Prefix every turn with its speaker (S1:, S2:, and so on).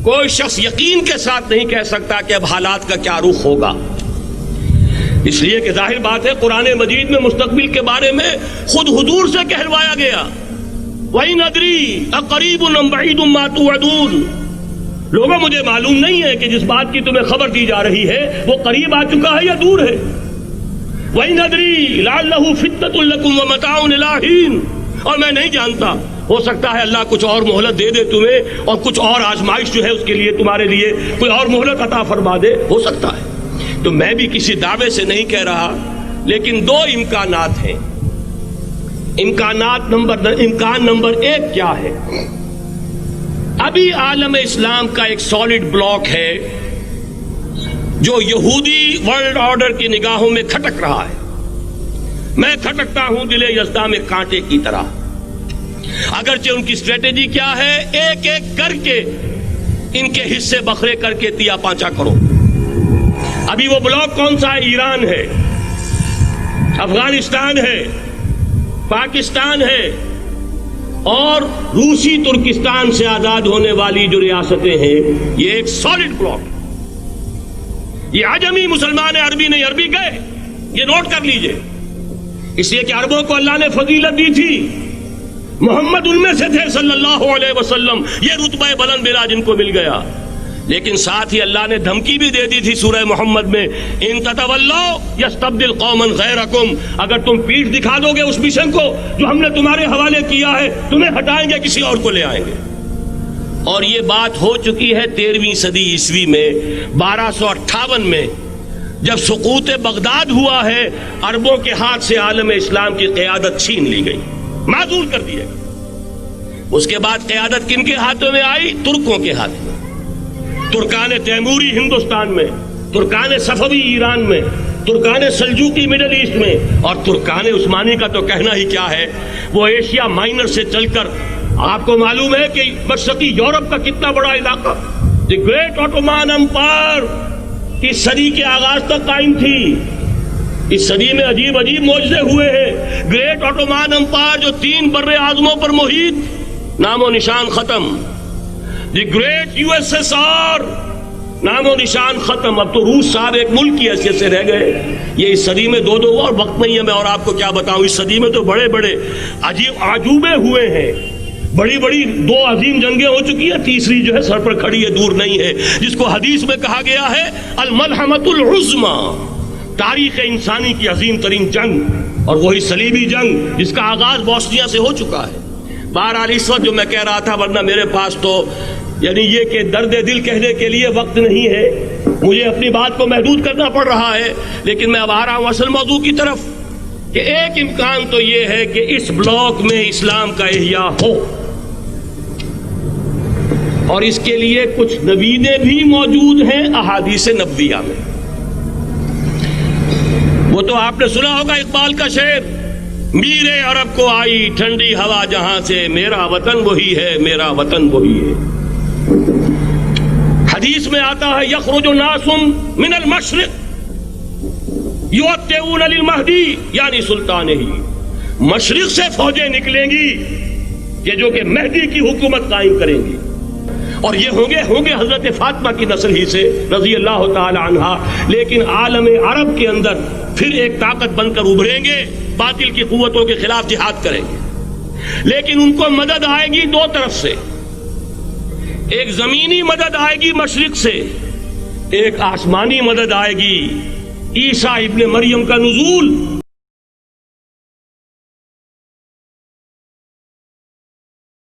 S1: کوئی شخص یقین کے ساتھ نہیں کہہ سکتا کہ اب حالات کا کیا رخ ہوگا، اس لیے کہ ظاہر بات ہے قرآن مجید میں مستقبل کے بارے میں خود حضور سے کہلوایا گیا، وَإِنْ أَدْرِي أَقَرِيبٌ أَمْ بَعِيدٌ مَا تُوعَدُونَ، لوگوں مجھے معلوم نہیں ہے کہ جس بات کی تمہیں خبر دی جا رہی ہے وہ قریب آ چکا ہے یا دور ہے۔ وَإِنْ أَدْرِي لَعَلَّهُ فِتْنَةٌ لَكُمْ وَمَتَاعٌ إِلَىٰ حِينٍ، اور میں نہیں جانتا، ہو سکتا ہے اللہ کچھ اور مہلت دے دے تمہیں اور کچھ اور آزمائش جو ہے اس کے لیے تمہارے لیے کوئی اور مہلت عطا فرما دے، ہو سکتا ہے۔ تو میں بھی کسی دعوے سے نہیں کہہ رہا، لیکن دو امکانات ہیں۔ امکان نمبر ایک کیا ہے؟ ابھی عالم اسلام کا ایک سالڈ بلاک ہے جو یہودی ورلڈ آرڈر کی نگاہوں میں کھٹک رہا ہے۔ میں کھٹکتا ہوں دل یزداں میں کانٹے کی طرح، اگرچہ ان کی اسٹریٹجی کیا ہے، ایک ایک کر کے ان کے حصے بکھرے کر کے تیا پانچا کرو۔ ابھی وہ بلاک کون سا ہے؟ ایران ہے، افغانستان ہے، پاکستان ہے اور روسی ترکستان سے آزاد ہونے والی جو ریاستیں ہیں، یہ ایک سالڈ بلاک۔ یہ عجمی مسلمان عربی نہیں، عربی گئے، یہ نوٹ کر لیجئے، اس لیے کہ عربوں کو اللہ نے فضیلت دی تھی، محمد ان میں سے تھے صلی اللہ علیہ وسلم، یہ رتبہ بلند بلا جن کو مل گیا۔ لیکن ساتھ ہی اللہ نے دھمکی بھی دے دی تھی سورہ محمد میں، ان تتولوا یستبدل قوما غیرکم، اگر تم پیٹھ دکھا دو گے اس مشن کو جو ہم نے تمہارے حوالے کیا ہے، تمہیں ہٹائیں گے، کسی اور کو لے آئیں گے۔ اور یہ بات ہو چکی ہے 13ویں صدی عیسوی میں، 1258 میں جب سقوط بغداد ہوا ہے، عربوں کے ہاتھ سے عالم اسلام کی قیادت چھین لی گئی، معذور کر دیے گئے۔ اس کے بعد قیادت کن کے ہاتھوں میں آئی؟ ترکوں کے ہاتھ میں، ترکان تیموری ہندوستان میں، ترکان صفوی ایران میں، ترکان سلجوقی مڈل ایسٹ میں، اور ترکان عثمانی کا تو کہنا ہی کیا ہے، وہ ایشیا مائنر سے چل کر آپ کو معلوم ہے کہ مشرقی یورپ کا کتنا بڑا علاقہ، دی گریٹ آٹومان امپائر اس صدی کے آغاز تک قائم تھی۔ اس صدی میں عجیب عجیب معجزے ہوئے ہیں۔ گریٹ آٹومان امپائر جو 3 بر اعظموں پر محیط، نام و نشان ختم۔ The great U S S R, نام و نشان ختم۔ اب تو روس صاحب ایک ملک کی حیثیت سے رہ گئے۔ یہ اس صدی میں دو اور وقت نہیں ہے میں اور آپ کو کیا بتاؤں، اس صدی میں تو بڑے بڑے عجیب عجوبے ہوئے ہیں، بڑی بڑی 2 عظیم جنگیں ہو چکی ہیں، تیسری جو ہے سر پر کھڑی ہے، دور نہیں ہے، جس کو حدیث میں کہا گیا ہے الملحمۃ العظمی، تاریخ انسانی کی عظیم ترین جنگ، اور وہی صلیبی جنگ جس کا آغاز بوسنیا سے ہو چکا ہے۔ بہرحال اس وقت جو میں کہہ رہا تھا، ورنہ میرے پاس تو یعنی یہ کہ درد دل کہنے کے لیے وقت نہیں ہے، مجھے اپنی بات کو محدود کرنا پڑ رہا ہے، لیکن میں اب آ رہا ہوں اصل موضوع کی طرف، کہ ایک امکان تو یہ ہے کہ اس بلاک میں اسلام کا احیاء ہو، اور اس کے لیے کچھ نویدیں بھی موجود ہیں احادیث نبویہ میں۔ وہ تو آپ نے سنا ہوگا اقبال کا شعر، میرے عرب کو آئی ٹھنڈی ہوا جہاں سے، میرا وطن وہی ہے، میرا وطن وہی ہے۔ حدیث میں آتا ہے یخرج ناس من المشرق یوتئون للمہدی، یعنی سلطان ہی، مشرق سے فوجیں نکلیں گی کہ جو کہ مہدی کی حکومت قائم کریں گی، اور یہ ہوں گے حضرت فاطمہ کی نسل ہی سے رضی اللہ تعالی عنہا، لیکن عالم عرب کے اندر پھر ایک طاقت بن کر ابھریں گے، باطل کی قوتوں کے خلاف جہاد کریں گے، لیکن ان کو مدد آئے گی 2 طرف سے، ایک زمینی مدد آئے گی مشرق سے، ایک آسمانی مدد آئے گی، عیسیٰ ابن مریم کا نزول